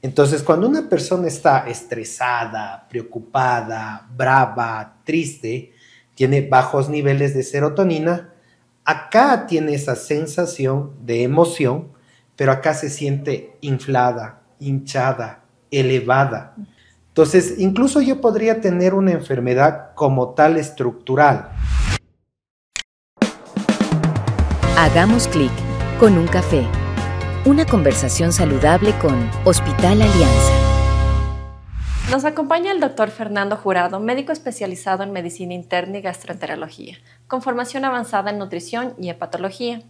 Entonces, cuando una persona está estresada, preocupada, brava, triste, tiene bajos niveles de serotonina, acá tiene esa sensación de emoción, pero acá se siente inflada, hinchada, elevada. Entonces, incluso yo podría tener una enfermedad como tal estructural. Hagamos clic con un café. Una conversación saludable con Hospital Alianza. Nos acompaña el doctor Fernando Jurado, médico especializado en medicina interna y gastroenterología, con formación avanzada en nutrición y hepatología.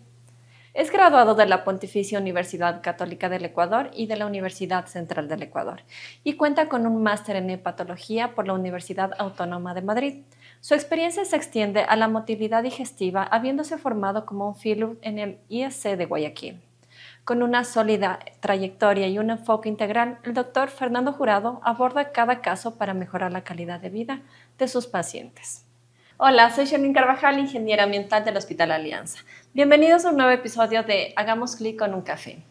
Es graduado de la Pontificia Universidad Católica del Ecuador y de la Universidad Central del Ecuador, y cuenta con un máster en hepatología por la Universidad Autónoma de Madrid. Su experiencia se extiende a la motilidad digestiva, habiéndose formado como un fellow en el ISC de Guayaquil. Con una sólida trayectoria y un enfoque integral, el doctor Fernando Jurado aborda cada caso para mejorar la calidad de vida de sus pacientes. Hola, soy Sherlyn Carvajal, ingeniera ambiental del Hospital Alianza. Bienvenidos a un nuevo episodio de Hagamos clic con un café.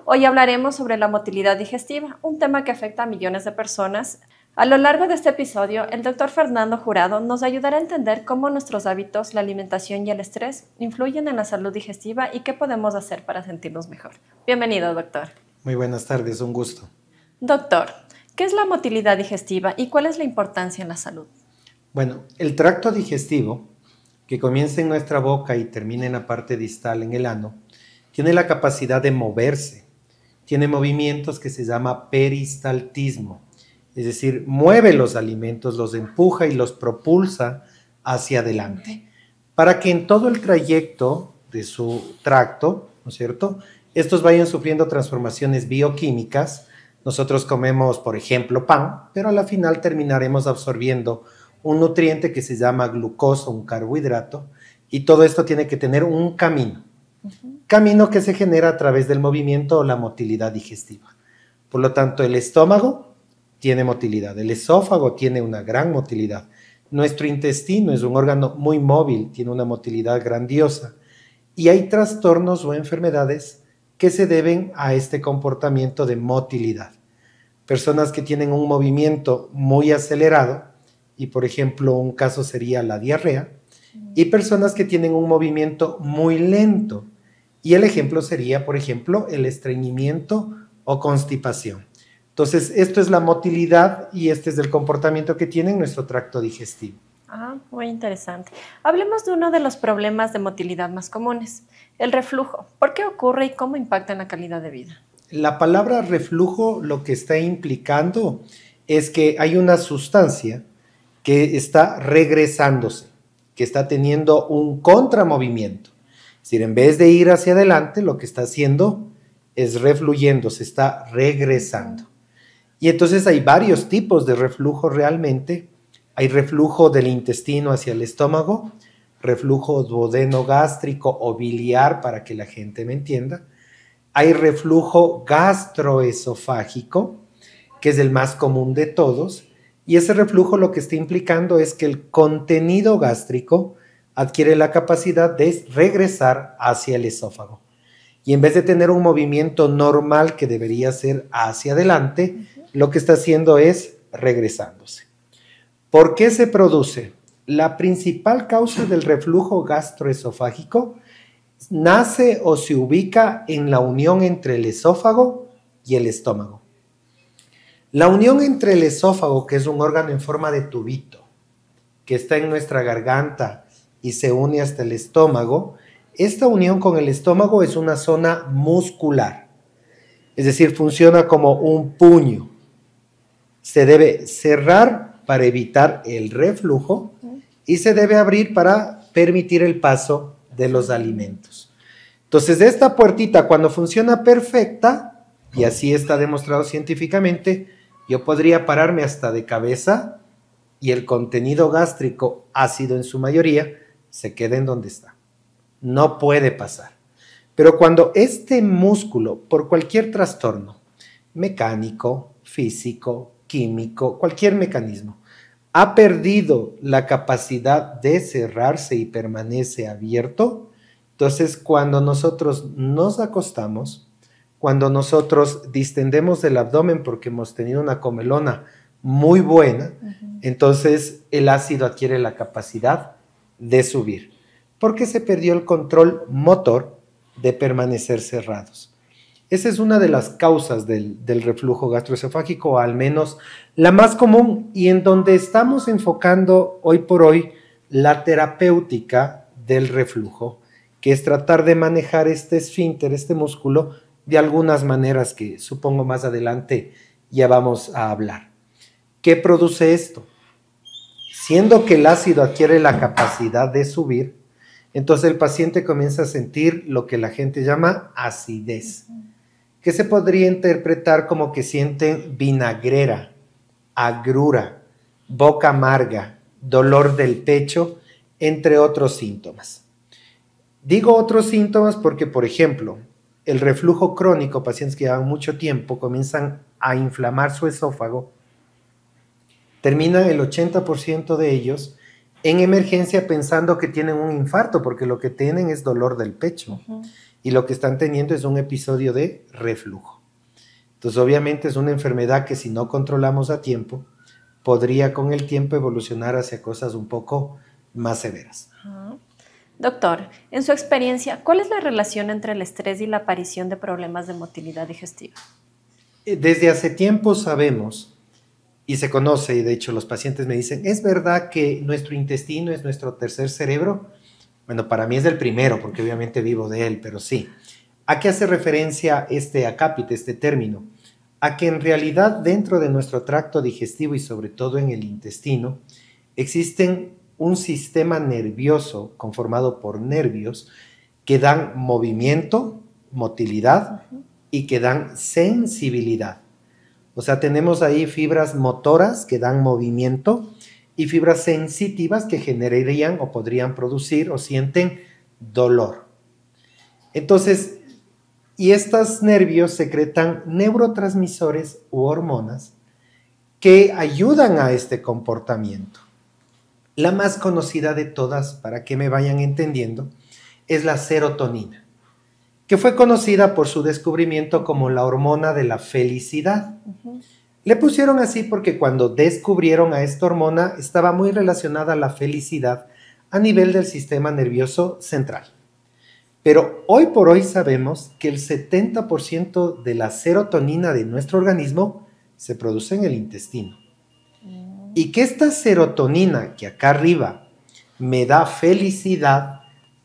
Hoy hablaremos sobre la motilidad digestiva, un tema que afecta a millones de personas. A lo largo de este episodio, el doctor Fernando Jurado nos ayudará a entender cómo nuestros hábitos, la alimentación y el estrés influyen en la salud digestiva y qué podemos hacer para sentirnos mejor. Bienvenido, doctor. Muy buenas tardes, un gusto. Doctor, ¿qué es la motilidad digestiva y cuál es la importancia en la salud? Bueno, el tracto digestivo, que comienza en nuestra boca y termina en la parte distal, en el ano, tiene la capacidad de moverse. Tiene movimientos que se llama peristaltismo. Es decir, mueve los alimentos, los empuja y los propulsa hacia adelante. Para que en todo el trayecto de su tracto, ¿no es cierto?, estos vayan sufriendo transformaciones bioquímicas. Nosotros comemos, por ejemplo, pan, pero a la final terminaremos absorbiendo un nutriente que se llama glucosa, un carbohidrato, y todo esto tiene que tener un camino. Camino que se genera a través del movimiento o la motilidad digestiva. Por lo tanto, el estómago tiene motilidad, el esófago tiene una gran motilidad, nuestro intestino es un órgano muy móvil, tiene una motilidad grandiosa, y hay trastornos o enfermedades que se deben a este comportamiento de motilidad. Personas que tienen un movimiento muy acelerado, y por ejemplo un caso sería la diarrea, y personas que tienen un movimiento muy lento, y el ejemplo sería, por ejemplo, el estreñimiento o constipación. Entonces, esto es la motilidad y este es el comportamiento que tiene nuestro tracto digestivo. Muy interesante. Hablemos de uno de los problemas de motilidad más comunes, el reflujo. ¿Por qué ocurre y cómo impacta en la calidad de vida? La palabra reflujo lo que está implicando es que hay una sustancia que está regresándose, que está teniendo un contramovimiento. Es decir, en vez de ir hacia adelante, lo que está haciendo es refluyendo, se está regresando. Y entonces hay varios tipos de reflujo realmente. Hay reflujo del intestino hacia el estómago, reflujo duodenogástrico o biliar, para que la gente me entienda. Hay reflujo gastroesofágico, que es el más común de todos, y ese reflujo lo que está implicando es que el contenido gástrico adquiere la capacidad de regresar hacia el esófago. Y en vez de tener un movimiento normal que debería ser hacia adelante, lo que está haciendo es regresándose. ¿Por qué se produce? La principal causa del reflujo gastroesofágico nace o se ubica en la unión entre el esófago y el estómago. La unión entre el esófago, que es un órgano en forma de tubito, que está en nuestra garganta y se une hasta el estómago, esta unión con el estómago es una zona muscular, es decir, funciona como un puño. Se debe cerrar para evitar el reflujo y se debe abrir para permitir el paso de los alimentos. Entonces, esta puertita, cuando funciona perfecta, y así está demostrado científicamente, yo podría pararme hasta de cabeza y el contenido gástrico, ácido en su mayoría, se queda en donde está. No puede pasar. Pero cuando este músculo, por cualquier trastorno, mecánico, físico, químico, cualquier mecanismo, ha perdido la capacidad de cerrarse y permanece abierto, entonces cuando nosotros nos acostamos, cuando nosotros distendemos el abdomen porque hemos tenido una comelona muy buena, entonces el ácido adquiere la capacidad de subir, porque se perdió el control motor de permanecer cerrados. Esa es una de las causas del reflujo gastroesofágico, o al menos la más común, y en donde estamos enfocando hoy por hoy la terapéutica del reflujo, que es tratar de manejar este esfínter, este músculo, de algunas maneras que supongo más adelante ya vamos a hablar. ¿Qué produce esto? Siendo que el ácido adquiere la capacidad de subir, entonces el paciente comienza a sentir lo que la gente llama acidez, que se podría interpretar como que sienten vinagrera, agrura, boca amarga, dolor del pecho, entre otros síntomas. Digo otros síntomas porque, por ejemplo, el reflujo crónico, pacientes que llevan mucho tiempo comienzan a inflamar su esófago, terminan el 80% de ellos en emergencia pensando que tienen un infarto, porque lo que tienen es dolor del pecho y lo que están teniendo es un episodio de reflujo. Entonces, obviamente es una enfermedad que si no controlamos a tiempo, podría con el tiempo evolucionar hacia cosas un poco más severas. Doctor, en su experiencia, ¿cuál es la relación entre el estrés y la aparición de problemas de motilidad digestiva? Desde hace tiempo sabemos y se conoce, y de hecho los pacientes me dicen, ¿es verdad que nuestro intestino es nuestro tercer cerebro? Bueno, para mí es el primero, porque obviamente vivo de él, pero sí. ¿A qué hace referencia este acápite, este término? A que en realidad dentro de nuestro tracto digestivo y sobre todo en el intestino, existen un sistema nervioso conformado por nervios que dan movimiento, motilidad y que dan sensibilidad. O sea, tenemos ahí fibras motoras que dan movimiento y fibras sensitivas que generarían o podrían producir o sienten dolor. Entonces, y estos nervios secretan neurotransmisores u hormonas que ayudan a este comportamiento. La más conocida de todas, para que me vayan entendiendo, es la serotonina, que fue conocida por su descubrimiento como la hormona de la felicidad. Le pusieron así porque cuando descubrieron a esta hormona estaba muy relacionada a la felicidad a nivel del sistema nervioso central. Pero hoy por hoy sabemos que el 70% de la serotonina de nuestro organismo se produce en el intestino. Y que esta serotonina que acá arriba me da felicidad,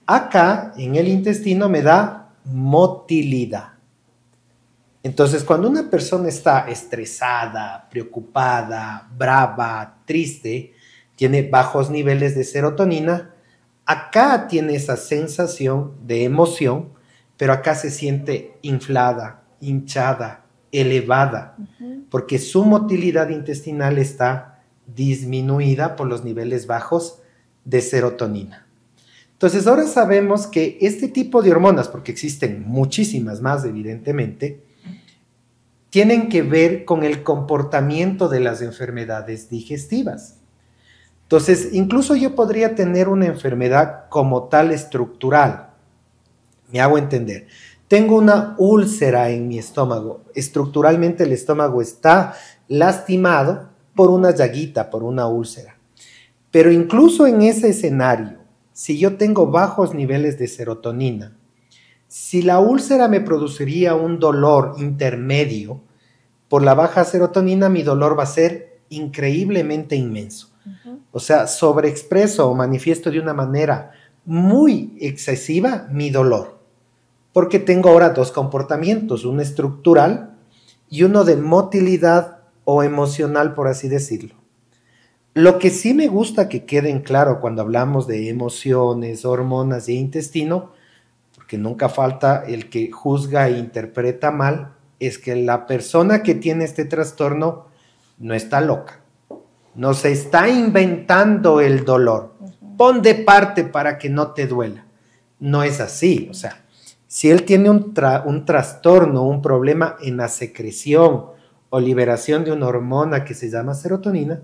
acá en el intestino me da motilidad. Entonces, cuando una persona está estresada, preocupada, brava, triste, tiene bajos niveles de serotonina, acá tiene esa sensación de emoción, pero acá se siente inflada, hinchada, elevada, porque su motilidad intestinal está disminuida por los niveles bajos de serotonina. Entonces, ahora sabemos que este tipo de hormonas, porque existen muchísimas más evidentemente, tienen que ver con el comportamiento de las enfermedades digestivas. Entonces, incluso yo podría tener una enfermedad como tal estructural. Me hago entender. Tengo una úlcera en mi estómago. Estructuralmente el estómago está lastimado por una llaguita, por una úlcera. Pero incluso en ese escenario, si yo tengo bajos niveles de serotonina, si la úlcera me produciría un dolor intermedio, por la baja serotonina mi dolor va a ser increíblemente inmenso. O sea, sobreexpreso o manifiesto de una manera muy excesiva mi dolor. Porque tengo ahora dos comportamientos, uno estructural y uno de motilidad o emocional, por así decirlo. Lo que sí me gusta que queden claro cuando hablamos de emociones, hormonas e intestino, porque nunca falta el que juzga e interpreta mal, es que la persona que tiene este trastorno no está loca, no se está inventando el dolor. Pon de parte para que no te duela. No es así, o sea, si él tiene un trastorno, un problema en la secreción o liberación de una hormona que se llama serotonina,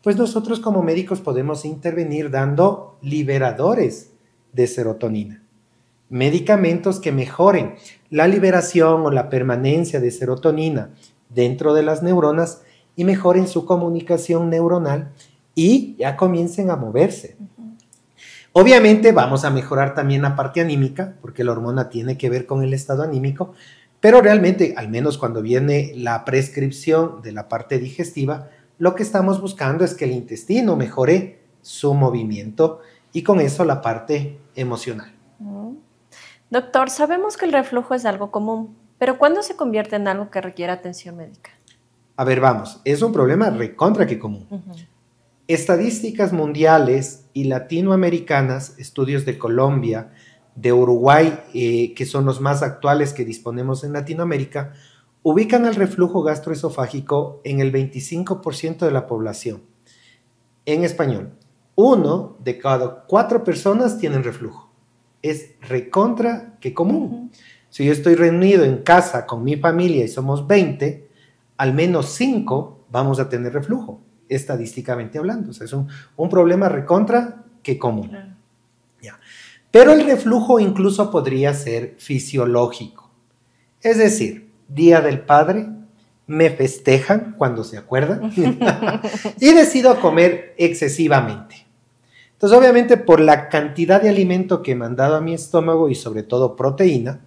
pues nosotros como médicos podemos intervenir dando liberadores de serotonina. medicamentos que mejoren la liberación o la permanencia de serotonina dentro de las neuronas y mejoren su comunicación neuronal y ya comiencen a moverse. Obviamente vamos a mejorar también la parte anímica, porque la hormona tiene que ver con el estado anímico, pero realmente, al menos cuando viene la prescripción de la parte digestiva, lo que estamos buscando es que el intestino mejore su movimiento y con eso la parte emocional. Doctor, sabemos que el reflujo es algo común, pero ¿cuándo se convierte en algo que requiere atención médica? A ver, vamos, es un problema recontra que común. Estadísticas mundiales y latinoamericanas, estudios de Colombia, de Uruguay, que son los más actuales que disponemos en Latinoamérica, ubican el reflujo gastroesofágico en el 25% de la población. En español, 1 de cada 4 personas tienen reflujo. Es recontra que común. Si yo estoy reunido en casa con mi familia y somos 20, al menos 5 vamos a tener reflujo, estadísticamente hablando. O sea, es un problema recontra que común. Claro. Ya. Pero el reflujo incluso podría ser fisiológico. Es decir, Día del Padre, me festejan cuando se acuerdan y decido comer excesivamente. Entonces, obviamente, por la cantidad de alimento que me han dado a mi estómago y sobre todo proteína,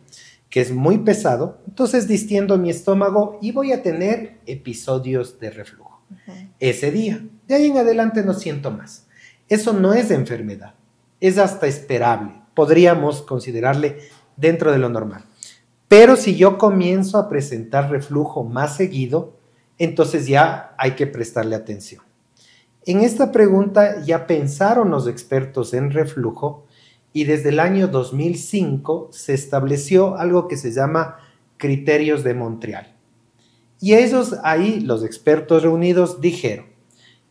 que es muy pesado, entonces distiendo mi estómago y voy a tener episodios de reflujo. Ese día. De ahí en adelante no siento más. Eso no es enfermedad, es hasta esperable. Podríamos considerarle dentro de lo normal. Pero si yo comienzo a presentar reflujo más seguido, entonces ya hay que prestarle atención. En esta pregunta ya pensaron los expertos en reflujo y desde el año 2005 se estableció algo que se llama criterios de Montreal. Y ellos ahí, los expertos reunidos, dijeron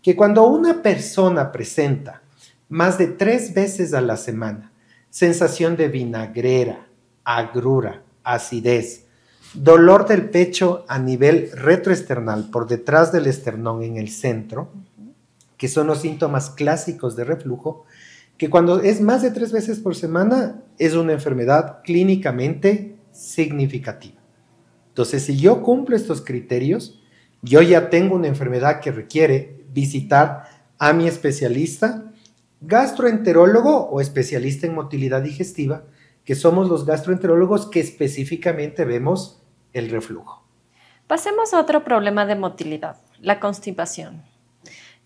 que cuando una persona presenta más de 3 veces a la semana sensación de vinagrera, agrura, acidez, dolor del pecho a nivel retroesternal por detrás del esternón en el centro, que son los síntomas clásicos de reflujo, que cuando es más de 3 veces por semana es una enfermedad clínicamente significativa. Entonces, si yo cumplo estos criterios, yo ya tengo una enfermedad que requiere visitar a mi especialista, gastroenterólogo o especialista en motilidad digestiva, que somos los gastroenterólogos que específicamente vemos el reflujo. Pasemos a otro problema de motilidad, la constipación.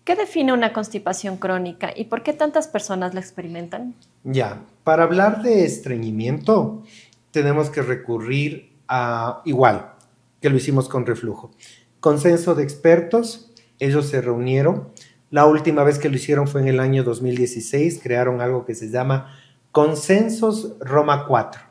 ¿Qué define una constipación crónica y por qué tantas personas la experimentan? Ya, para hablar de estreñimiento, tenemos que recurrir a igual que lo hicimos con reflujo. Consenso de expertos, ellos se reunieron. La última vez que lo hicieron fue en el año 2016, crearon algo que se llama Consensos Roma 4.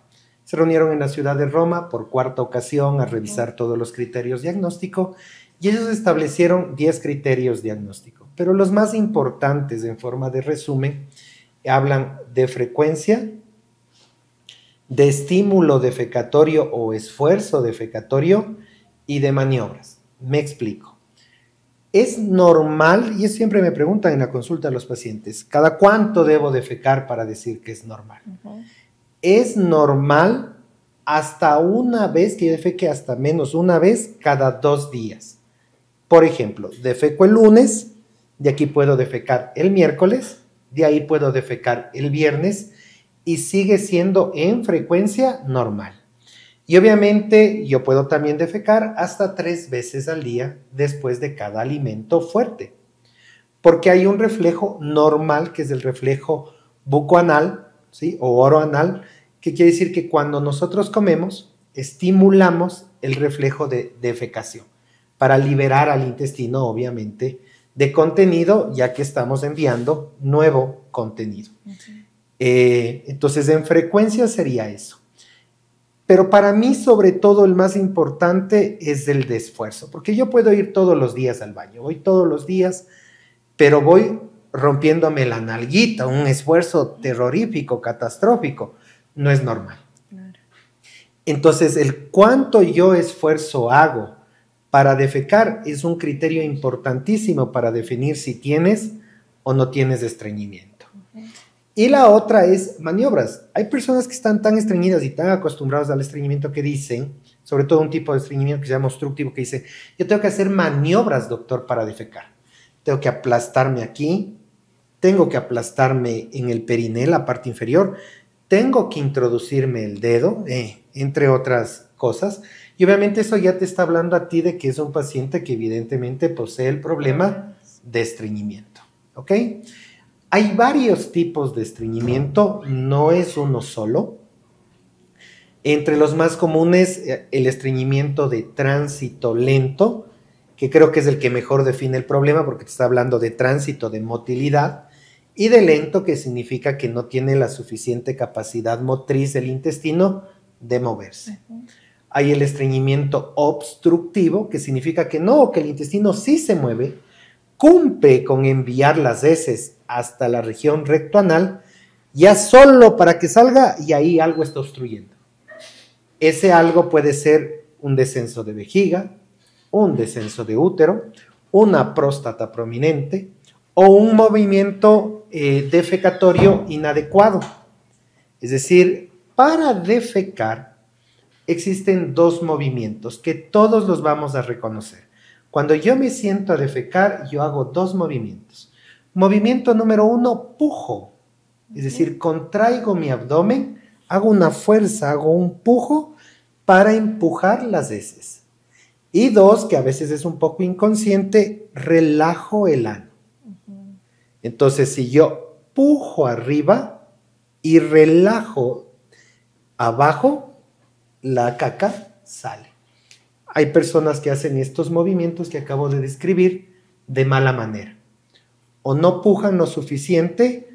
Se reunieron en la ciudad de Roma por 4ª ocasión a revisar todos los criterios diagnósticos y ellos establecieron 10 criterios diagnósticos. Pero los más importantes, en forma de resumen, hablan de frecuencia, de estímulo defecatorio o esfuerzo defecatorio y de maniobras. Me explico. Es normal, y siempre me preguntan en la consulta a los pacientes, ¿cada cuánto debo defecar para decir que es normal? Es normal hasta una vez que yo defeque, hasta menos una vez cada 2 días. Por ejemplo, defeco el lunes, de aquí puedo defecar el miércoles, de ahí puedo defecar el viernes y sigue siendo en frecuencia normal. Y obviamente yo puedo también defecar hasta 3 veces al día después de cada alimento fuerte. Porque hay un reflejo normal que es el reflejo bucoanal, ¿sí? O oroanal, que quiere decir que cuando nosotros comemos, estimulamos el reflejo de defecación para liberar al intestino, obviamente, de contenido, ya que estamos enviando nuevo contenido. Entonces, en frecuencia sería eso. Pero para mí, sobre todo, el más importante es el de esfuerzo, porque yo puedo ir todos los días al baño, voy todos los días, pero voy rompiéndome la nalguita, un esfuerzo terrorífico, catastrófico, no es normal. Claro. Entonces, el cuánto yo esfuerzo hago para defecar es un criterio importantísimo para definir si tienes o no tienes estreñimiento. Y la otra es maniobras. Hay personas que están tan estreñidas y tan acostumbradas al estreñimiento que dicen, sobre todo un tipo de estreñimiento que se llama obstructivo, que dice, yo tengo que hacer maniobras, doctor, para defecar. Tengo que aplastarme aquí, tengo que aplastarme en el periné, la parte inferior, tengo que introducirme el dedo, entre otras cosas. Y obviamente eso ya te está hablando a ti de que es un paciente que evidentemente posee el problema de estreñimiento, ¿ok? Hay varios tipos de estreñimiento, no es uno solo. Entre los más comunes, el estreñimiento de tránsito lento, que creo que es el que mejor define el problema porque te está hablando de tránsito, de motilidad, y de lento, que significa que no tiene la suficiente capacidad motriz del intestino de moverse. Hay el estreñimiento obstructivo, que significa que no, que el intestino sí se mueve, cumple con enviar las heces hasta la región rectoanal, ya solo para que salga y ahí algo está obstruyendo. Ese algo puede ser un descenso de vejiga, un descenso de útero, una próstata prominente o un movimiento defecatorio inadecuado. Es decir, para defecar existen dos movimientos que todos los vamos a reconocer. Cuando yo me siento a defecar, yo hago dos movimientos. Movimiento número 1, pujo. Es decir, contraigo mi abdomen, hago una fuerza, hago un pujo para empujar las heces. Y 2, que a veces es un poco inconsciente, relajo el ano. Entonces, si yo pujo arriba y relajo abajo, la caca sale. Hay personas que hacen estos movimientos que acabo de describir de mala manera. O no pujan lo suficiente,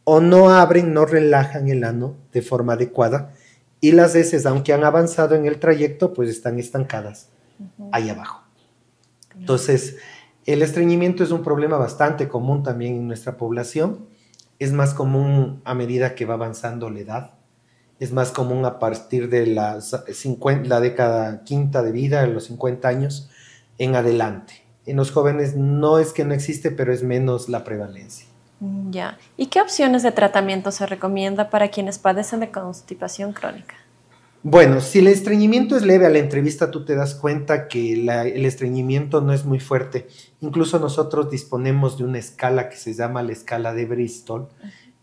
o no abren, no relajan el ano de forma adecuada, y las heces, aunque han avanzado en el trayecto, pues están estancadas ahí abajo. Entonces, el estreñimiento es un problema bastante común también en nuestra población. Es más común a medida que va avanzando la edad. Es más común a partir de la década quinta de vida, de los 50 años en adelante. En los jóvenes no es que no existe, pero es menos la prevalencia. Ya. ¿Y qué opciones de tratamiento se recomienda para quienes padecen de constipación crónica? Bueno, si el estreñimiento es leve, a la entrevista tú te das cuenta que el estreñimiento no es muy fuerte. Incluso nosotros disponemos de una escala que se llama la escala de Bristol,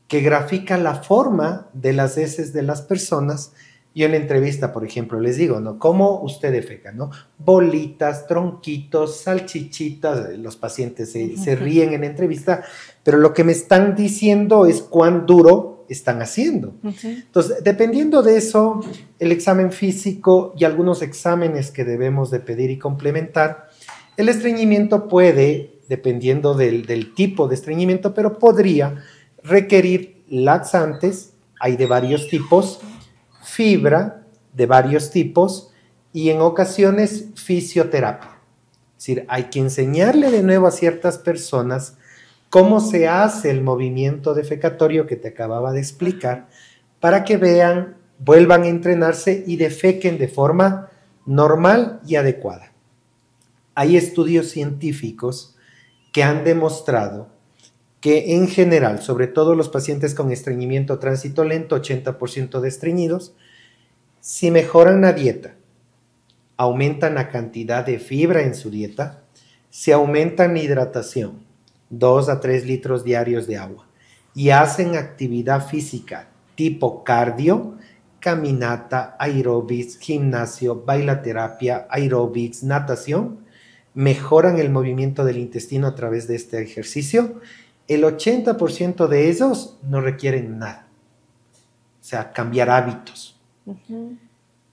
que grafica la forma de las heces de las personas. Yo en la entrevista, por ejemplo, les digo, ¿no? ¿Cómo usted defeca, no? Bolitas, tronquitos, salchichitas. Los pacientes se ríen en la entrevista, pero lo que me están diciendo es cuán duro están haciendo. Entonces, dependiendo de eso, el examen físico y algunos exámenes que debemos de pedir y complementar, el estreñimiento puede, dependiendo del tipo de estreñimiento, pero podría requerir laxantes, hay de varios tipos, fibra de varios tipos y en ocasiones fisioterapia. Es decir, hay que enseñarle de nuevo a ciertas personas cómo se hace el movimiento defecatorio que te acababa de explicar para que vean, vuelvan a entrenarse y defequen de forma normal y adecuada. Hay estudios científicos que han demostrado que en general, sobre todo los pacientes con estreñimiento tránsito lento, 80% de estreñidos, si mejoran la dieta, aumentan la cantidad de fibra en su dieta, si aumentan la hidratación, 2 a 3 litros diarios de agua, y hacen actividad física tipo cardio, caminata, aeróbics, gimnasio, bailaterapia, aeróbics, natación, mejoran el movimiento del intestino a través de este ejercicio. El 80% de ellos no requieren nada, o sea, cambiar hábitos.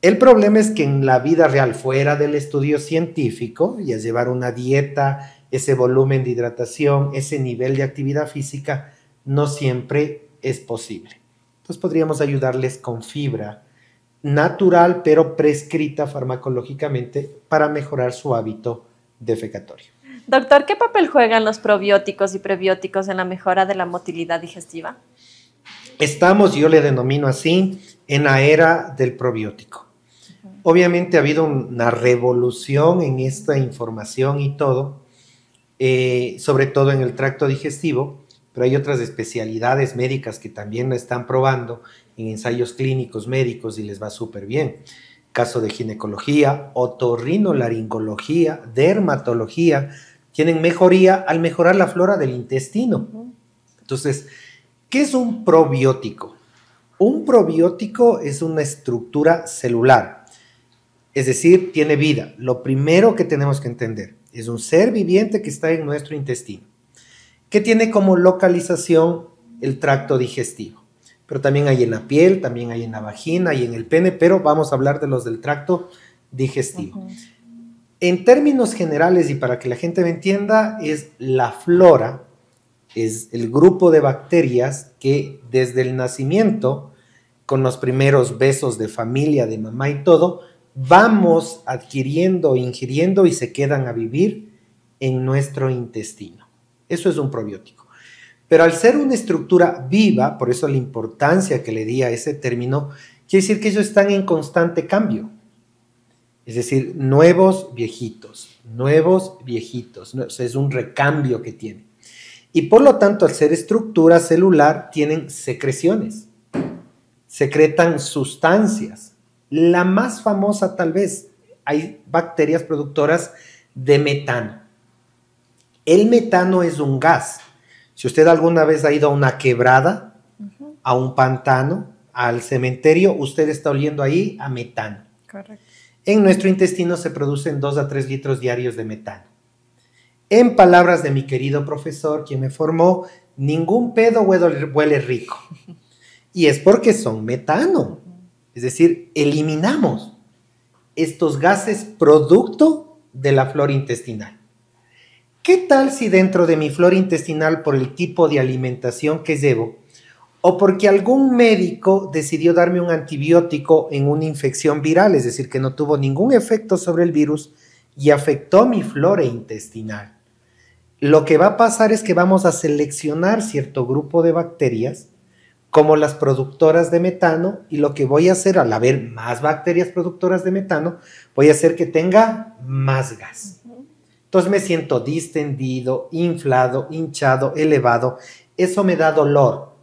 El problema es que en la vida real, fuera del estudio científico, y es llevar una dieta, ese volumen de hidratación, ese nivel de actividad física, no siempre es posible. Entonces podríamos ayudarles con fibra natural, pero prescrita farmacológicamente para mejorar su hábito defecatorio. Doctor, ¿qué papel juegan los probióticos y prebióticos en la mejora de la motilidad digestiva? Estamos, yo le denomino así, en la era del probiótico. Obviamente ha habido una revolución en esta información y todo, sobre todo en el tracto digestivo, pero hay otras especialidades médicas que también lo están probando en ensayos clínicos médicos y les va súper bien. Caso de ginecología, otorrinolaringología, dermatología, tienen mejoría al mejorar la flora del intestino. Entonces, ¿qué es un probiótico? Un probiótico es una estructura celular, es decir, tiene vida. Lo primero que tenemos que entender es un ser viviente que está en nuestro intestino, que tiene como localización el tracto digestivo. Pero también hay en la piel, también hay en la vagina y en el pene, pero vamos a hablar de los del tracto digestivo. En términos generales, y para que la gente me entienda, es la flora, es el grupo de bacterias que desde el nacimiento, con los primeros besos de familia, de mamá y todo, vamos adquiriendo, ingiriendo y se quedan a vivir en nuestro intestino. Eso es un probiótico. Pero al ser una estructura viva, por eso la importancia que le di a ese término, quiere decir que ellos están en constante cambio. Es decir, nuevos viejitos, o sea, es un recambio que tienen. Y por lo tanto, al ser estructura celular, tienen secreciones, secretan sustancias. La más famosa tal vez, hay bacterias productoras de metano. El metano es un gas. Si usted alguna vez ha ido a una quebrada, a un pantano, al cementerio, usted está oliendo ahí a metano. Correcto. En nuestro intestino se producen 2 a 3 litros diarios de metano. En palabras de mi querido profesor, quien me formó, ningún pedo huele rico. Y es porque son metano. Es decir, eliminamos estos gases producto de la flora intestinal. ¿Qué tal si dentro de mi flora intestinal, por el tipo de alimentación que llevo, o porque algún médico decidió darme un antibiótico en una infección viral, es decir, que no tuvo ningún efecto sobre el virus y afectó mi flora intestinal? Lo que va a pasar es que vamos a seleccionar cierto grupo de bacterias como las productoras de metano, y lo que voy a hacer al haber más bacterias productoras de metano, voy a hacer que tenga más gas. Entonces me siento distendido, inflado, hinchado, elevado. Eso me da dolor.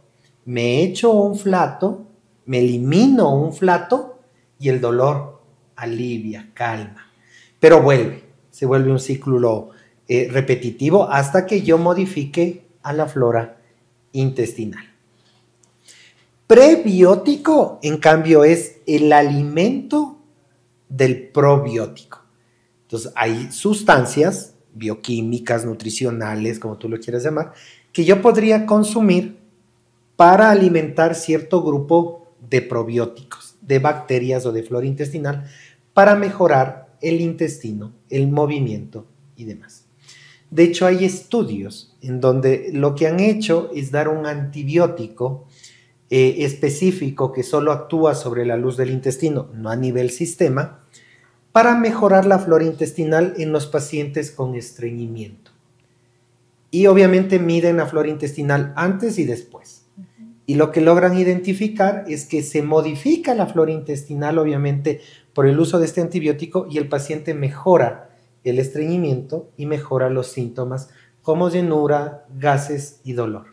Me echo un flato, me elimino un flato y el dolor alivia, calma. Pero se vuelve un ciclo repetitivo hasta que yo modifique a la flora intestinal. Prebiótico, en cambio, es el alimento del probiótico. Entonces, hay sustancias bioquímicas, nutricionales, como tú lo quieras llamar, que yo podría consumir para alimentar cierto grupo de probióticos, de bacterias o de flora intestinal, para mejorar el intestino, el movimiento y demás. De hecho, hay estudios en donde lo que han hecho es dar un antibiótico específico que solo actúa sobre la luz del intestino, no a nivel sistema, para mejorar la flora intestinal en los pacientes con estreñimiento. Y obviamente miden la flora intestinal antes y después. Y lo que logran identificar es que se modifica la flora intestinal, obviamente, por el uso de este antibiótico, y el paciente mejora el estreñimiento y mejora los síntomas como llenura, gases y dolor.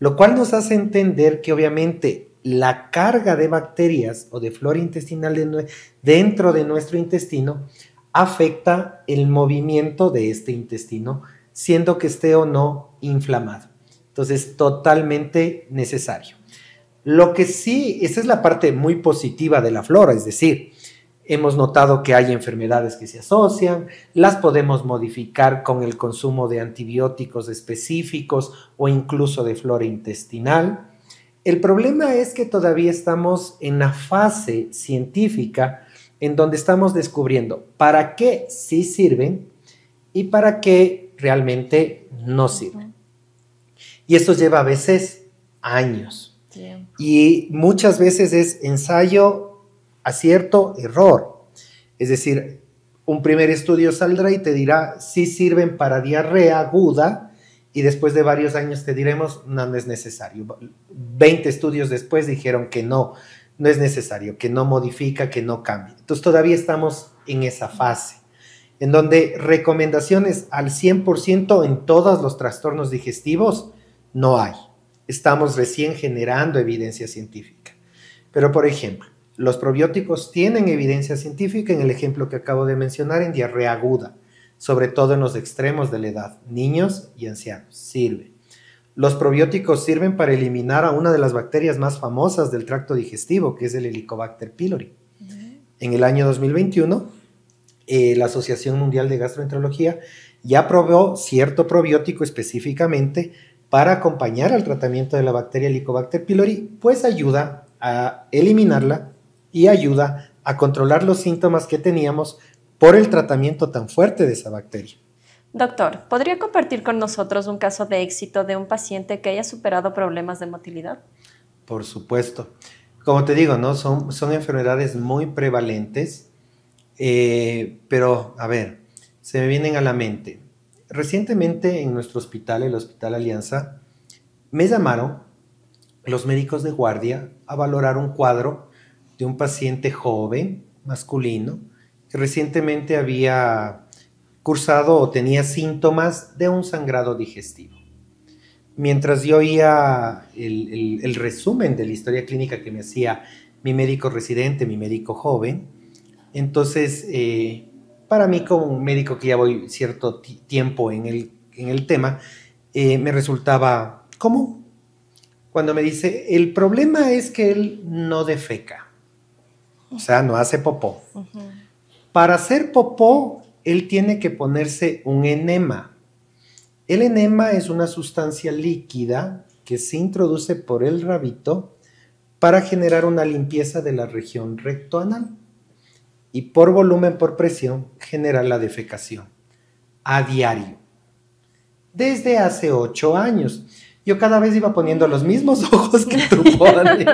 Lo cual nos hace entender que obviamente la carga de bacterias o de flora intestinal dentro de nuestro intestino afecta el movimiento de este intestino, siendo que esté o no inflamado. Entonces, totalmente necesario. Lo que sí, esa es la parte muy positiva de la flora, es decir, hemos notado que hay enfermedades que se asocian, las podemos modificar con el consumo de antibióticos específicos o incluso de flora intestinal. El problema es que todavía estamos en la fase científica en donde estamos descubriendo para qué sí sirven y para qué realmente no sirven. Y esto lleva a veces años. Y muchas veces es ensayo, acierto, error. Es decir, un primer estudio saldrá y te dirá si sirven para diarrea aguda, y después de varios años te diremos no es necesario. 20 estudios después dijeron que no es necesario, que no modifica, que no cambia. Entonces todavía estamos en esa fase, en donde recomendaciones al 100% en todos los trastornos digestivos no hay. Estamos recién generando evidencia científica. Pero, por ejemplo, los probióticos tienen evidencia científica en el ejemplo que acabo de mencionar en diarrea aguda, sobre todo en los extremos de la edad, niños y ancianos. Sirve. Los probióticos sirven para eliminar a una de las bacterias más famosas del tracto digestivo, que es el Helicobacter pylori. En el año 2021, la Asociación Mundial de Gastroenterología ya aprobó cierto probiótico específicamente para acompañar al tratamiento de la bacteria Helicobacter pylori, pues ayuda a eliminarla y ayuda a controlar los síntomas que teníamos por el tratamiento tan fuerte de esa bacteria. Doctor, ¿podría compartir con nosotros un caso de éxito de un paciente que haya superado problemas de motilidad? Por supuesto. Como te digo, ¿no? Son enfermedades muy prevalentes, pero, a ver, se me vienen a la mente. Recientemente en nuestro hospital, el Hospital Alianza, me llamaron los médicos de guardia a valorar un cuadro de un paciente joven, masculino, que recientemente había cursado o tenía síntomas de un sangrado digestivo. Mientras yo oía el resumen de la historia clínica que me hacía mi médico residente, mi médico joven, entonces, para mí como un médico que ya voy cierto tiempo en el tema, me resultaba común. Cuando me dice, el problema es que él no defeca, o sea, no hace popó. Para hacer popó, él tiene que ponerse un enema. El enema es una sustancia líquida que se introduce por el rabito para generar una limpieza de la región rectoanal y por volumen, por presión, genera la defecación a diario. Desde hace 8 años. Yo cada vez iba poniendo los mismos ojos que tú pones.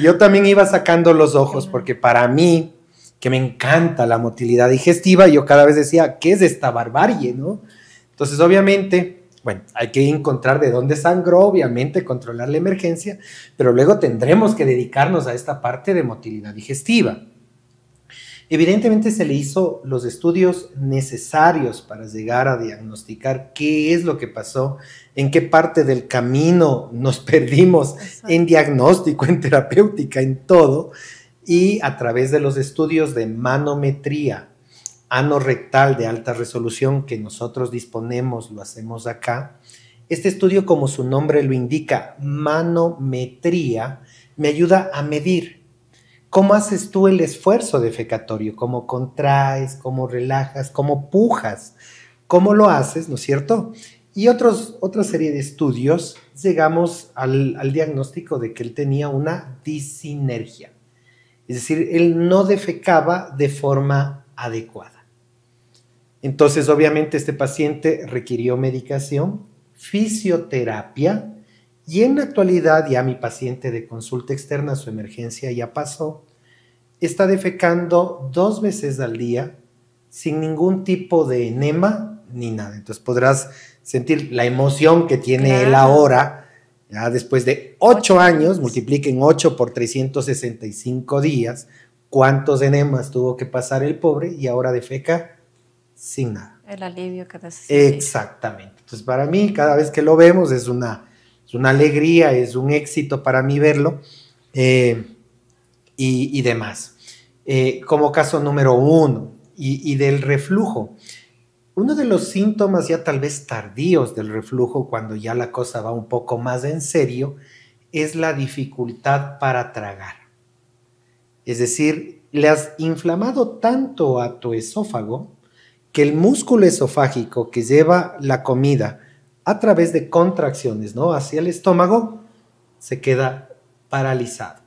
Yo también iba sacando los ojos porque para mí, que me encanta la motilidad digestiva, yo cada vez decía, ¿qué es esta barbarie, no? Entonces, obviamente, bueno, hay que encontrar de dónde sangró, obviamente, controlar la emergencia, pero luego tendremos que dedicarnos a esta parte de motilidad digestiva. Evidentemente se le hizo los estudios necesarios para llegar a diagnosticar qué es lo que pasó, en qué parte del camino nos perdimos en diagnóstico, en terapéutica, en todo, y a través de los estudios de manometría anorrectal de alta resolución que nosotros disponemos, lo hacemos acá. Este estudio, como su nombre lo indica, manometría, me ayuda a medir cómo haces tú el esfuerzo defecatorio, cómo contraes, cómo relajas, cómo pujas, cómo lo haces, ¿no es cierto? Y otra serie de estudios llegamos al diagnóstico de que él tenía una disinergia. Es decir, él no defecaba de forma adecuada. Entonces, obviamente, este paciente requirió medicación, fisioterapia, y en la actualidad ya mi paciente de consulta externa, su emergencia ya pasó, está defecando 2 veces al día sin ningún tipo de enema ni nada. Entonces podrás sentir la emoción que tiene él ahora. Ya después de 8 años, multipliquen 8 por 365 días, cuántos enemas tuvo que pasar el pobre y ahora defeca sin nada. El alivio que necesita. Exactamente. Entonces para mí, cada vez que lo vemos es una alegría, es un éxito para mí verlo y demás. Como caso número 1 y del reflujo. Uno de los síntomas ya tal vez tardíos del reflujo, cuando ya la cosa va un poco más en serio, es la dificultad para tragar. Es decir, le has inflamado tanto a tu esófago que el músculo esofágico que lleva la comida a través de contracciones, ¿no?, hacia el estómago, se queda paralizado.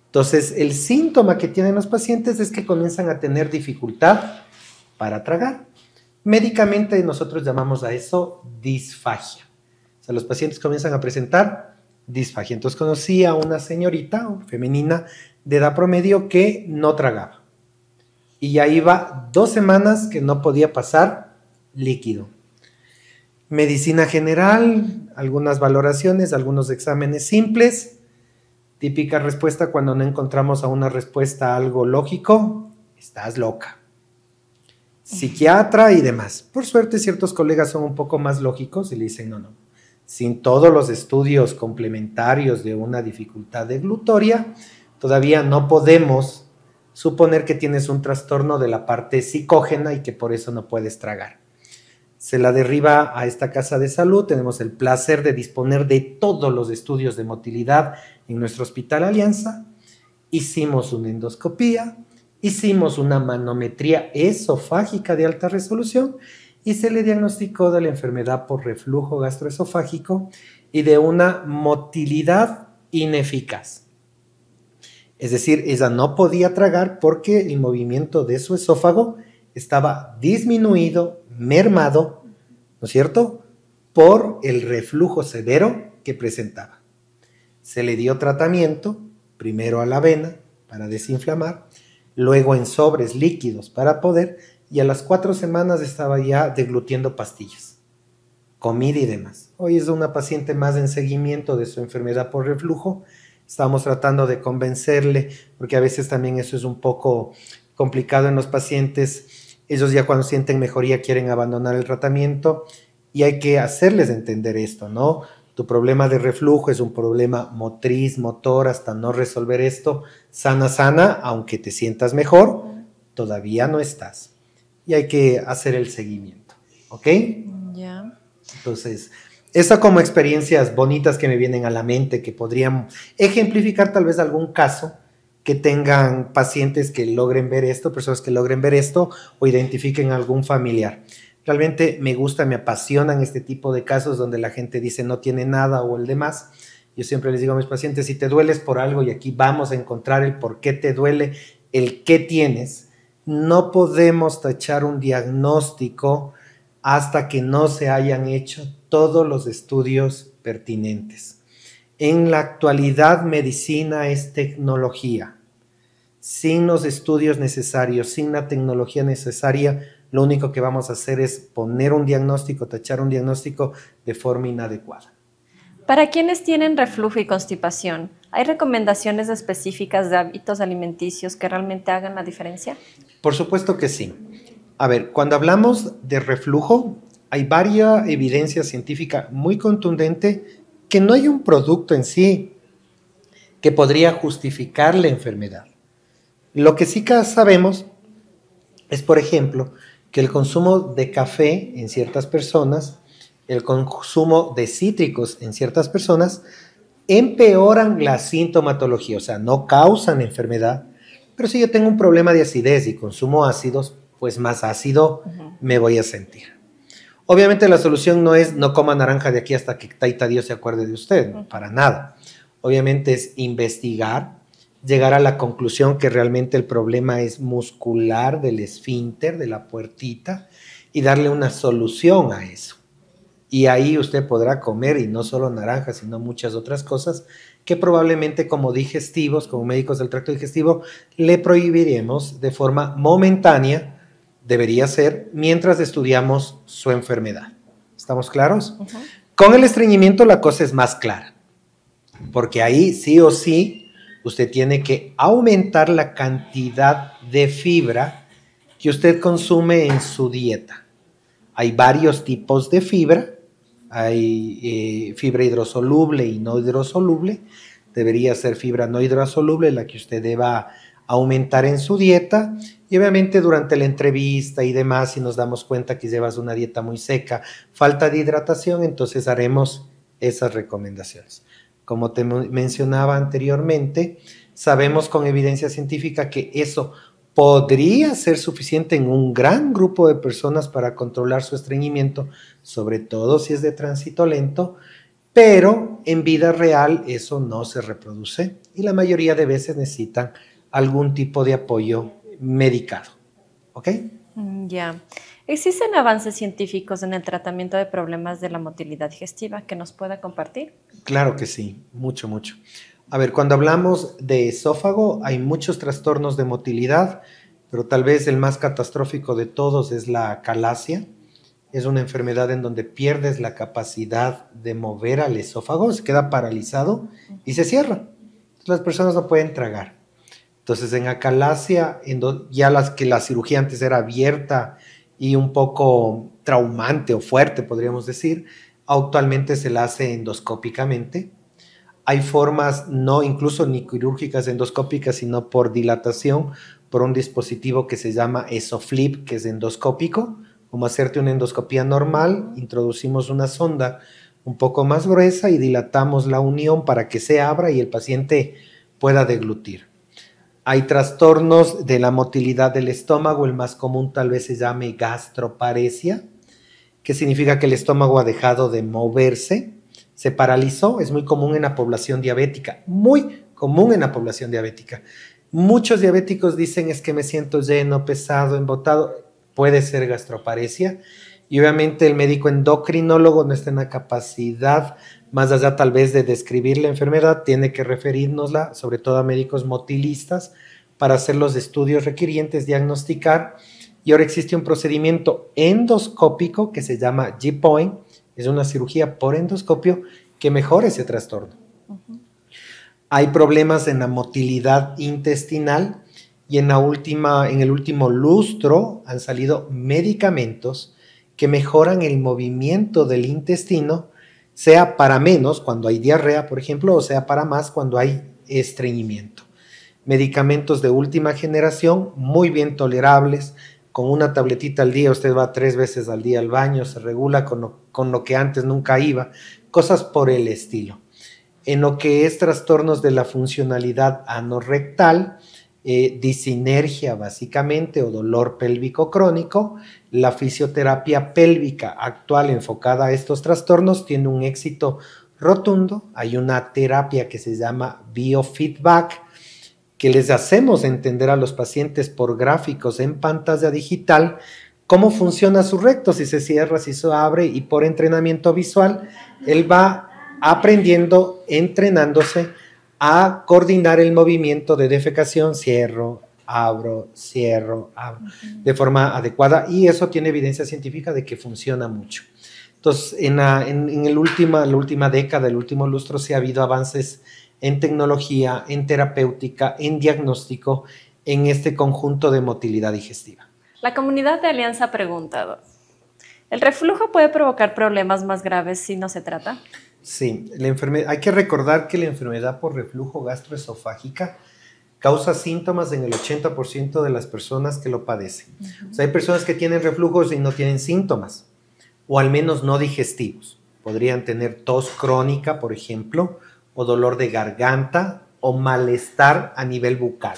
Entonces, el síntoma que tienen los pacientes es que comienzan a tener dificultad para tragar. Médicamente nosotros llamamos a eso disfagia. O sea, los pacientes comienzan a presentar disfagia. Entonces conocí a una señorita femenina de edad promedio que no tragaba. Y ya iba 2 semanas que no podía pasar líquido. Medicina general, algunas valoraciones, algunos exámenes simples. Típica respuesta cuando no encontramos a una respuesta a algo lógico, estás loca. Psiquiatra y demás. Por suerte, ciertos colegas son un poco más lógicos y le dicen, no, sin todos los estudios complementarios de una dificultad deglutoria, todavía no podemos suponer que tienes un trastorno de la parte psicógena y que por eso no puedes tragar. Se la derriba a esta casa de salud. Tenemos el placer de disponer de todos los estudios de motilidad en nuestro Hospital Alianza. Hicimos una endoscopía, hicimos una manometría esofágica de alta resolución y se le diagnosticó de la enfermedad por reflujo gastroesofágico y de una motilidad ineficaz. Es decir, ella no podía tragar porque el movimiento de su esófago estaba disminuido, mermado, ¿no es cierto?, por el reflujo severo que presentaba. Se le dio tratamiento, primero a la avena para desinflamar, luego en sobres líquidos para poder, y a las 4 semanas estaba ya deglutiendo pastillas, comida y demás. Hoy es una paciente más en seguimiento de su enfermedad por reflujo. Estamos tratando de convencerle, porque a veces también eso es un poco complicado en los pacientes. Ellos ya cuando sienten mejoría quieren abandonar el tratamiento y hay que hacerles entender esto, ¿no? Tu problema de reflujo es un problema motriz, motor, hasta no resolver esto, sana, aunque te sientas mejor, todavía no estás. Y hay que hacer el seguimiento, ¿ok? Ya. Entonces, esas como experiencias bonitas que me vienen a la mente, que podrían ejemplificar tal vez algún caso que tengan pacientes que logren ver esto, personas que logren ver esto o identifiquen algún familiar. Realmente me gusta, me apasionan este tipo de casos donde la gente dice no tiene nada o el demás. Yo siempre les digo a mis pacientes, si te dueles por algo, y aquí vamos a encontrar el por qué te duele, el qué tienes, no podemos tachar un diagnóstico hasta que no se hayan hecho todos los estudios pertinentes. En la actualidad, medicina es tecnología. Sin los estudios necesarios, sin la tecnología necesaria, lo único que vamos a hacer es poner un diagnóstico, tachar un diagnóstico de forma inadecuada. Para quienes tienen reflujo y constipación, ¿hay recomendaciones específicas de hábitos alimenticios que realmente hagan la diferencia? Por supuesto que sí. A ver, cuando hablamos de reflujo, hay varias evidencias científicas muy contundentes que no hay un producto en sí que podría justificar la enfermedad. Lo que sí que sabemos es, por ejemplo, que el consumo de café en ciertas personas, el consumo de cítricos en ciertas personas, empeoran la sintomatología, o sea, no causan enfermedad, pero si yo tengo un problema de acidez y consumo ácidos, pues más ácido me voy a sentir. Obviamente la solución no es no coma naranja de aquí hasta que Taita Dios se acuerde de usted, para nada. Obviamente es investigar, llegar a la conclusión que realmente el problema es muscular del esfínter, de la puertita, y darle una solución a eso. Y ahí usted podrá comer, y no solo naranjas, sino muchas otras cosas, que probablemente como digestivos, como médicos del tracto digestivo, le prohibiremos de forma momentánea, debería ser, mientras estudiamos su enfermedad. ¿Estamos claros? Con el estreñimiento la cosa es más clara, porque ahí sí o sí usted tiene que aumentar la cantidad de fibra que usted consume en su dieta. Hay varios tipos de fibra. Hay fibra hidrosoluble y no hidrosoluble. Debería ser fibra no hidrosoluble la que usted deba aumentar en su dieta. Y obviamente durante la entrevista y demás, si nos damos cuenta que llevas una dieta muy seca, falta de hidratación, entonces haremos esas recomendaciones. Como te mencionaba anteriormente, sabemos con evidencia científica que eso podría ser suficiente en un gran grupo de personas para controlar su estreñimiento, sobre todo si es de tránsito lento, pero en vida real eso no se reproduce y la mayoría de veces necesitan algún tipo de apoyo medicado. ¿Ok? Ya. ¿Existen avances científicos en el tratamiento de problemas de la motilidad digestiva que nos pueda compartir? Claro que sí, mucho. A ver, cuando hablamos de esófago, hay muchos trastornos de motilidad, pero tal vez el más catastrófico de todos es la acalasia. Es una enfermedad en donde pierdes la capacidad de mover al esófago, se queda paralizado y se cierra. Las personas no pueden tragar. Entonces, en acalasia, ya la cirugía antes era abierta y un poco traumante o fuerte, podríamos decir, Actualmente se la hace endoscópicamente. Hay formas, no incluso ni quirúrgicas endoscópicas, sino por dilatación, por un dispositivo que se llama EsoFlip, que es endoscópico. Como hacerte una endoscopía normal, introducimos una sonda un poco más gruesa y dilatamos la unión para que se abra y el paciente pueda deglutir. Hay trastornos de la motilidad del estómago, el más común tal vez se llame gastroparesia, que significa que el estómago ha dejado de moverse, se paralizó, es muy común en la población diabética, muy común en la población diabética. Muchos diabéticos dicen es que me siento lleno, pesado, embotado, puede ser gastroparesia, y obviamente el médico endocrinólogo no está en la capacidad, más allá tal vez de describir la enfermedad, tiene que referirnosla, sobre todo a médicos motilistas, para hacer los estudios requirientes, diagnosticar. Y ahora existe un procedimiento endoscópico que se llama G-Point, es una cirugía por endoscopio que mejora ese trastorno. Hay problemas en la motilidad intestinal y en el último lustro han salido medicamentos que mejoran el movimiento del intestino, sea para menos cuando hay diarrea, por ejemplo, o sea para más cuando hay estreñimiento. Medicamentos de última generación, muy bien tolerables. Con una tabletita al día, usted va 3 veces al día al baño, se regula con lo que antes nunca iba, cosas por el estilo. En lo que es trastornos de la funcionalidad anorrectal, disinergia básicamente o dolor pélvico crónico, la fisioterapia pélvica actual enfocada a estos trastornos tiene un éxito rotundo. Hay una terapia que se llama biofeedback, que les hacemos entender a los pacientes por gráficos en pantalla digital cómo funciona su recto, si se cierra, si se abre, y por entrenamiento visual, él va aprendiendo, entrenándose a coordinar el movimiento de defecación, cierro, abro, de forma adecuada, y eso tiene evidencia científica de que funciona mucho. Entonces, en la última década, el último lustro, sí ha habido avances en tecnología, en terapéutica, en diagnóstico, en este conjunto de motilidad digestiva. La comunidad de Alianza ha preguntado, ¿el reflujo puede provocar problemas más graves si no se trata? Sí, hay que recordar que la enfermedad por reflujo gastroesofágica causa síntomas en el 80% de las personas que lo padecen. O sea, hay personas que tienen reflujos y no tienen síntomas, o al menos no digestivos. Podrían tener tos crónica, por ejemplo, o dolor de garganta, o malestar a nivel bucal.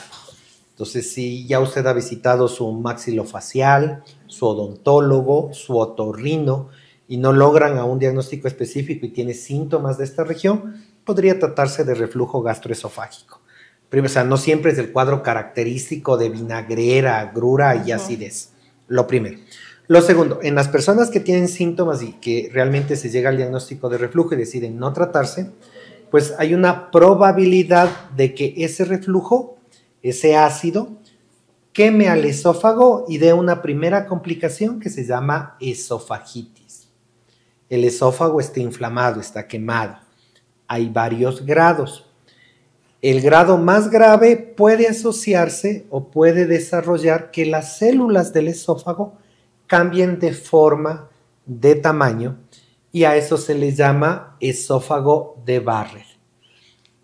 Entonces, si ya usted ha visitado su maxilofacial, su odontólogo, su otorrino, y no logran a un diagnóstico específico y tiene síntomas de esta región, podría tratarse de reflujo gastroesofágico. Primero, o sea, no siempre es el cuadro característico de vinagrera, agrura y acidez. Lo primero. Lo segundo, en las personas que tienen síntomas y que realmente se llega al diagnóstico de reflujo y deciden no tratarse, pues hay una probabilidad de que ese reflujo, ese ácido, queme al esófago y dé una primera complicación que se llama esofagitis. El esófago está inflamado, está quemado. Hay varios grados. El grado más grave puede asociarse o puede desarrollar que las células del esófago cambien de forma, de tamaño, y a eso se le llama esófago de Barrett,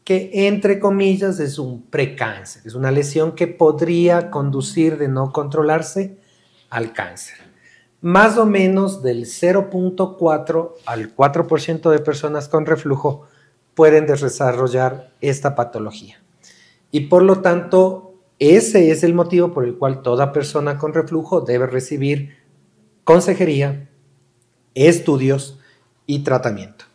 que entre comillas es un precáncer, es una lesión que podría conducir de no controlarse al cáncer. Más o menos del 0.4 al 4% de personas con reflujo pueden desarrollar esta patología. Y por lo tanto, ese es el motivo por el cual toda persona con reflujo debe recibir consejería, estudios y tratamiento.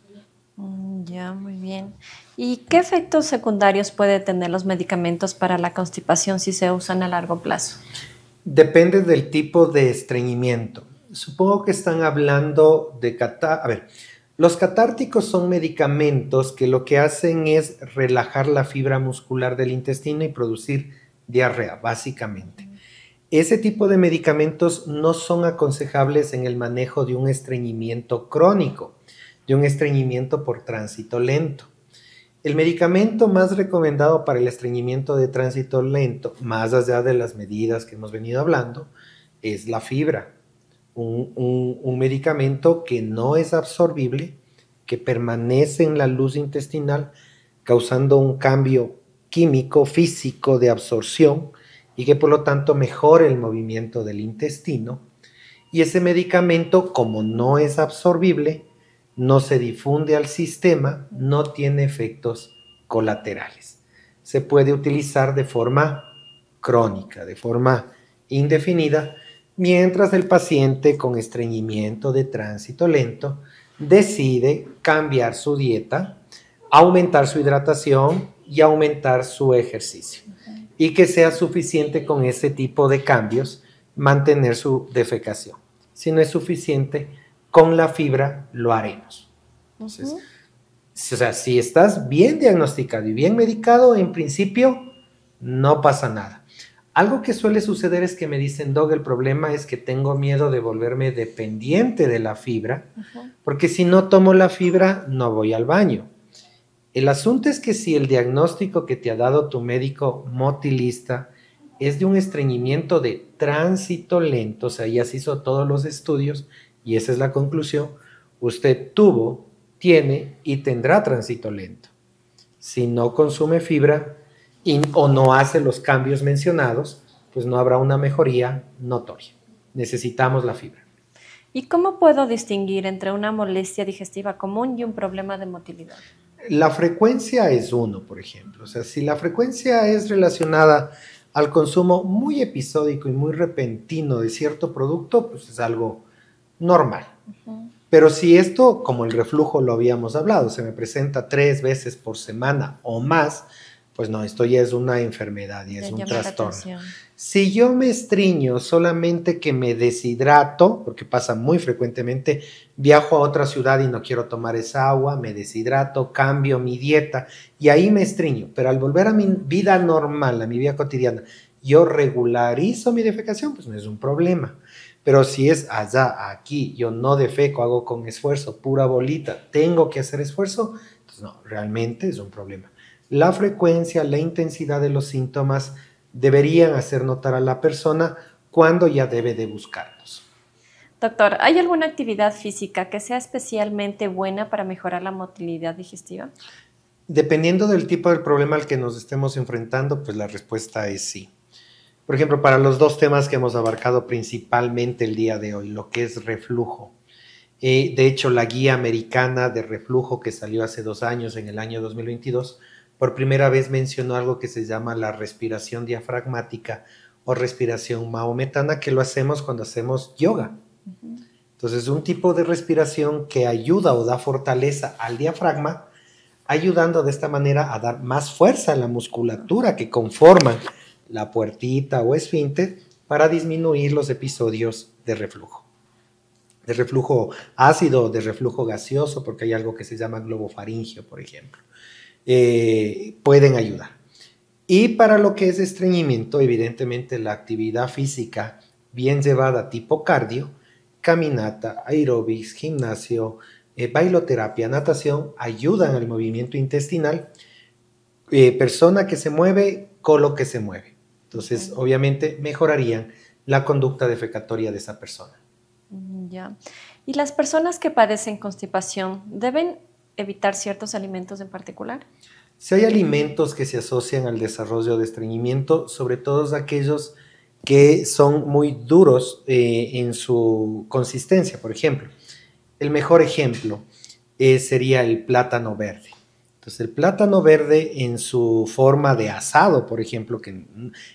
Ya, muy bien. ¿Y qué efectos secundarios pueden tener los medicamentos para la constipación si se usan a largo plazo? Depende del tipo de estreñimiento. Supongo que están hablando de los catárticos son medicamentos que lo que hacen es relajar la fibra muscular del intestino y producir diarrea, básicamente. Ese tipo de medicamentos no son aconsejables en el manejo de un estreñimiento crónico, de un estreñimiento por tránsito lento. El medicamento más recomendado para el estreñimiento de tránsito lento, más allá de las medidas que hemos venido hablando, es la fibra. Un medicamento que no es absorbible que permanece en la luz intestinal, causando un cambio químico, físico de absorción y que por lo tanto mejore el movimiento del intestino. Y ese medicamento, como no es absorbible, no se difunde al sistema, no tiene efectos colaterales. Se puede utilizar de forma crónica, de forma indefinida, mientras el paciente con estreñimiento de tránsito lento decide cambiar su dieta, aumentar su hidratación y aumentar su ejercicio. Y que sea suficiente con ese tipo de cambios mantener su defecación. Si no es suficiente, con la fibra lo haremos. Entonces, o sea, si estás bien diagnosticado y bien medicado, en principio no pasa nada. Algo que suele suceder es que me dicen, Doc, el problema es que tengo miedo de volverme dependiente de la fibra, porque si no tomo la fibra, no voy al baño. El asunto es que si el diagnóstico que te ha dado tu médico motilista es de un estreñimiento de tránsito lento, o sea, ya se hizo todos los estudios y esa es la conclusión, usted tuvo, tiene y tendrá tránsito lento. Si no consume fibra o no hace los cambios mencionados, pues no habrá una mejoría notoria. Necesitamos la fibra. ¿Y cómo puedo distinguir entre una molestia digestiva común y un problema de motilidad? La frecuencia es uno, por ejemplo. O sea, si la frecuencia es relacionada al consumo muy episódico y muy repentino de cierto producto, pues es algo normal. Pero si esto, como el reflujo lo habíamos hablado, se me presenta 3 veces por semana o más, pues no, esto ya es una enfermedad y es un trastorno. Si yo me estreño solamente que me deshidrato, porque pasa muy frecuentemente, viajo a otra ciudad y no quiero tomar esa agua, me deshidrato, cambio mi dieta y ahí me estreño, pero al volver a mi vida normal, a mi vida cotidiana, yo regularizo mi defecación, pues no es un problema. Pero si es allá, aquí, yo no defeco, hago con esfuerzo, pura bolita, tengo que hacer esfuerzo, pues no, realmente es un problema. La frecuencia, la intensidad de los síntomas deberían hacer notar a la persona cuándo ya debe de buscarlos. Doctor, ¿hay alguna actividad física que sea especialmente buena para mejorar la motilidad digestiva? Dependiendo del tipo de problema al que nos estemos enfrentando, pues la respuesta es sí. Por ejemplo, para los 2 temas que hemos abarcado principalmente el día de hoy, lo que es reflujo. De hecho, la guía americana de reflujo que salió hace 2 años, en el año 2022, por primera vez mencionó algo que se llama la respiración diafragmática o respiración mahometana, que lo hacemos cuando hacemos yoga. Entonces, un tipo de respiración que ayuda o da fortaleza al diafragma, ayudando de esta manera a dar más fuerza a la musculatura que conforman la puertita o esfínter para disminuir los episodios de reflujo ácido, de reflujo gaseoso, porque hay algo que se llama globo faríngeo, por ejemplo. Pueden ayudar. Y para lo que es estreñimiento, evidentemente la actividad física bien llevada tipo cardio, caminata, aeróbics, gimnasio, bailoterapia, natación, ayudan al movimiento intestinal. Persona que se mueve, colo que se mueve. Entonces, obviamente, mejorarían la conducta defecatoria de esa persona. Ya. ¿Y las personas que padecen constipación deben evitar ciertos alimentos en particular? Si hay alimentos que se asocian al desarrollo de estreñimiento, sobre todo aquellos que son muy duros en su consistencia, por ejemplo. El mejor ejemplo sería el plátano verde. Entonces, el plátano verde en su forma de asado, por ejemplo, que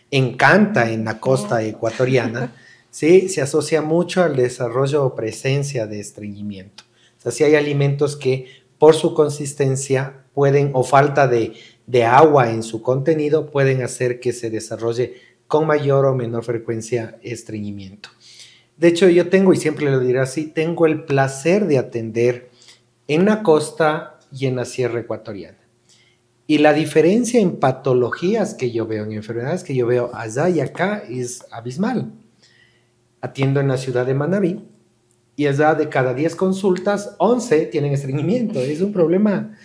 encanta en la costa ecuatoriana, ¿sí? Se asocia mucho al desarrollo o presencia de estreñimiento. O sea, sí hay alimentos que por su consistencia pueden, o falta de agua en su contenido, pueden hacer que se desarrolle con mayor o menor frecuencia estreñimiento. De hecho, yo tengo, y siempre lo diré así, tengo el placer de atender en la costa y en la sierra ecuatoriana. Y la diferencia en patologías que yo veo, en enfermedades que yo veo allá y acá es abismal. Atiendo en la ciudad de Manabí y allá de cada 10 consultas, 11 tienen estreñimiento. Es un problema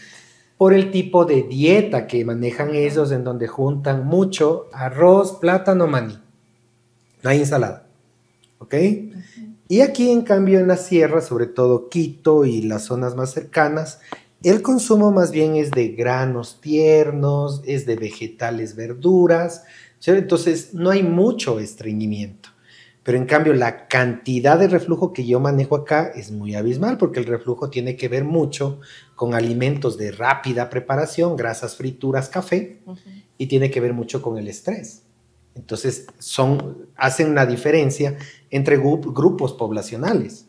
por el tipo de dieta que manejan ellos, en donde juntan mucho arroz, plátano, maní. No hay ensalada. ¿Ok? Y aquí, en cambio, en la sierra, sobre todo Quito y las zonas más cercanas, el consumo más bien es de granos tiernos, es de vegetales, verduras, ¿sí? Entonces no hay mucho estreñimiento. Pero en cambio la cantidad de reflujo que yo manejo acá es muy abismal, porque el reflujo tiene que ver mucho con alimentos de rápida preparación, grasas, frituras, café, y tiene que ver mucho con el estrés. Entonces hacen una diferencia entre grupos poblacionales.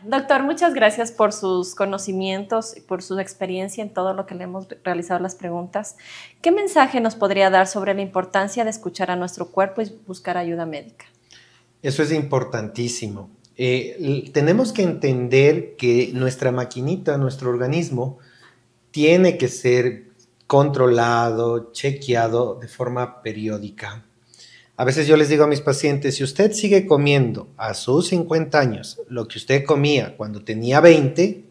Doctor, muchas gracias por sus conocimientos y por su experiencia en todo lo que le hemos realizado las preguntas. ¿Qué mensaje nos podría dar sobre la importancia de escuchar a nuestro cuerpo y buscar ayuda médica? Eso es importantísimo. Tenemos que entender que nuestra maquinita, nuestro organismo, tiene que ser controlado, chequeado de forma periódica. A veces yo les digo a mis pacientes, si usted sigue comiendo a sus 50 años lo que usted comía cuando tenía 20,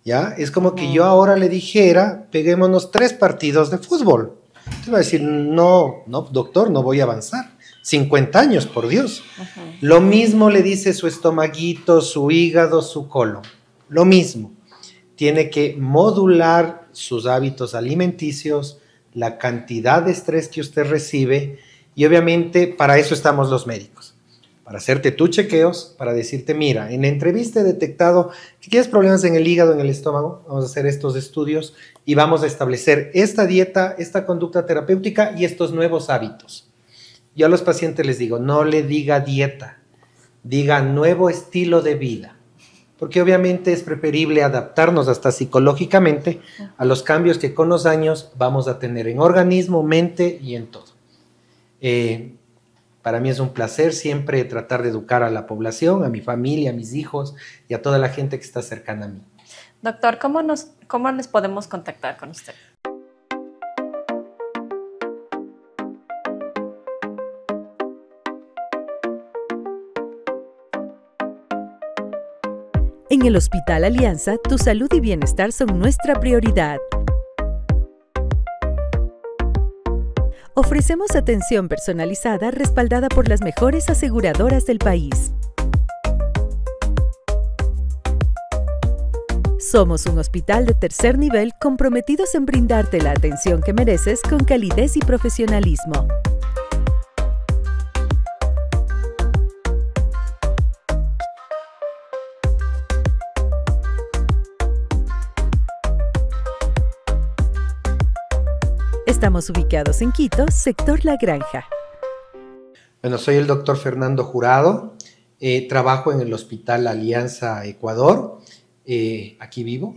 ¿ya? Es como que yo ahora le dijera, peguémonos 3 partidos de fútbol. Usted va a decir, no, doctor, no voy a avanzar. 50 años, por Dios. Lo mismo le dice su estomaguito, su hígado, su colon. Lo mismo. Tiene que modular sus hábitos alimenticios, la cantidad de estrés que usted recibe. Y obviamente para eso estamos los médicos, para hacerte tus chequeos, para decirte, mira, en la entrevista he detectado que tienes problemas en el hígado, en el estómago, vamos a hacer estos estudios y vamos a establecer esta dieta, esta conducta terapéutica y estos nuevos hábitos. Yo a los pacientes les digo, no le diga dieta, diga nuevo estilo de vida, porque obviamente es preferible adaptarnos hasta psicológicamente a los cambios que con los años vamos a tener en organismo, mente y en todo. Para mí es un placer siempre tratar de educar a la población, a mi familia, a mis hijos y a toda la gente que está cercana a mí. Doctor, ¿cómo les podemos contactar con usted? En el Hospital Alianza, tu salud y bienestar son nuestra prioridad. Ofrecemos atención personalizada respaldada por las mejores aseguradoras del país. Somos un hospital de tercer nivel comprometidos en brindarte la atención que mereces con calidez y profesionalismo. Estamos ubicados en Quito, sector La Granja. Bueno, soy el doctor Fernando Jurado, trabajo en el Hospital Alianza Ecuador, aquí vivo,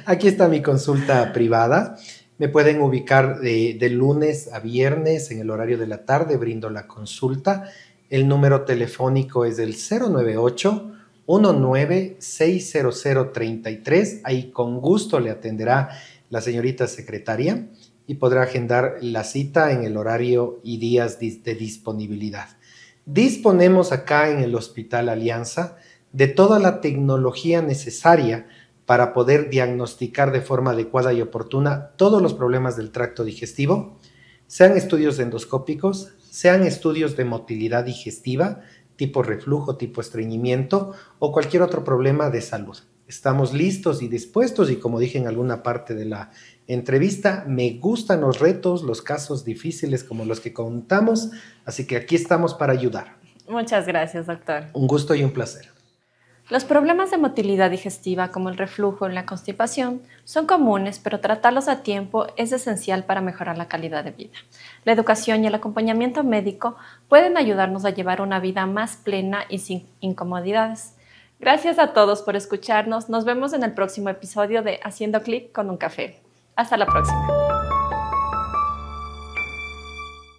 aquí está mi consulta privada, me pueden ubicar de lunes a viernes en el horario de la tarde, brindo la consulta, el número telefónico es el 098-19-60033, ahí con gusto le atenderá la señorita secretaria y podrá agendar la cita en el horario y días de disponibilidad. Disponemos acá en el Hospital Alianza de toda la tecnología necesaria para poder diagnosticar de forma adecuada y oportuna todos los problemas del tracto digestivo, sean estudios endoscópicos, sean estudios de motilidad digestiva, tipo reflujo, tipo estreñimiento o cualquier otro problema de salud. Estamos listos y dispuestos y como dije en alguna parte de la entrevista, me gustan los retos, los casos difíciles como los que contamos, así que aquí estamos para ayudar. Muchas gracias, doctor. Un gusto y un placer. Los problemas de motilidad digestiva como el reflujo y la constipación son comunes, pero tratarlos a tiempo es esencial para mejorar la calidad de vida. La educación y el acompañamiento médico pueden ayudarnos a llevar una vida más plena y sin incomodidades. Gracias a todos por escucharnos. Nos vemos en el próximo episodio de Haciendo Clic con un café. Hasta la próxima.